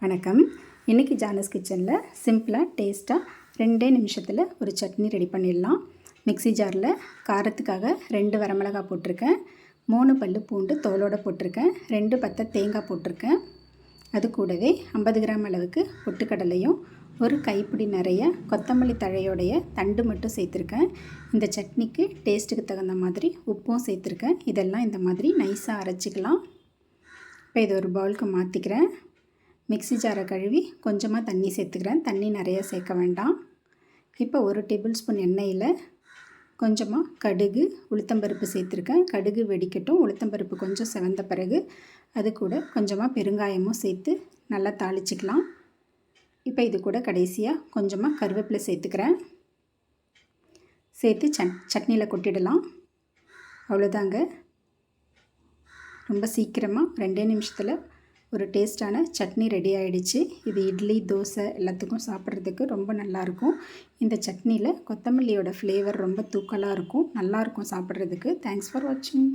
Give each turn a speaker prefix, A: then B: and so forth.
A: வணக்கம். இன்றைக்கி ஜானஸ் கிச்சனில் சிம்பிளாக டேஸ்ட்டாக 2 நிமிஷத்தில் ஒரு சட்னி ரெடி பண்ணிடலாம். மிக்ஸி ஜாரில் காரத்துக்காக 2 வரமிளகாய் போட்டிருக்கேன், 3 பல்லு பூண்டு தோலோடு போட்டிருக்கேன், 2 பத்தை தேங்காய் போட்டிருக்கேன். அது கூடவே 50 கிராம் அளவுக்கு பொட்டுக்கடலையும் ஒரு கைப்பிடி நிறைய கொத்தமல்லி தழையோடைய தண்டு மட்டும் சேர்த்துருக்கேன். இந்த சட்னிக்கு டேஸ்ட்டுக்கு தகுந்த மாதிரி உப்பும் சேர்த்துருக்கேன். இதெல்லாம் இந்த மாதிரி நைஸாக அரைச்சிக்கலாம். இப்போ இது ஒரு பவுலுக்கு மாற்றிக்கிறேன். மிக்ஸி ஜாரை கழுவி கொஞ்சமாக தண்ணி சேர்த்துக்கிறேன். தண்ணி நிறைய சேர்க்க வேண்டாம். இப்போ 1 டேபிள் ஸ்பூன் எண்ணெயில் கொஞ்சமாக கடுகு உளுத்தம்பருப்பு சேர்த்துருக்கேன். கடுகு வெடிக்கட்டும். உளுத்தம்பருப்பு கொஞ்சம் செவந்த பிறகு அது கூட கொஞ்சமாக பெருங்காயமும் சேர்த்து நல்லா தாளிச்சிக்கலாம். இப்போ இது கூட கடைசியாக கொஞ்சமாக கருவேப்பிலை சேர்த்துக்கிறேன். சேர்த்து சட்னியில் கொட்டிடலாம். அவ்வளோதாங்க. ரொம்ப சீக்கிரமாக 2 நிமிஷத்தில் ஒரு டேஸ்ட்டான சட்னி ரெடி ஆகிடுச்சு. இது இட்லி தோசை எல்லாத்துக்கும் சாப்பிட்றதுக்கு ரொம்ப நல்லாயிருக்கும். இந்த சட்னியில் கொத்தமல்லியோட ஃப்ளேவர் ரொம்ப தூக்கலாக இருக்கும், நல்லாயிருக்கும் சாப்பிட்றதுக்கு. தேங்க்ஸ் ஃபார் வாட்சிங்.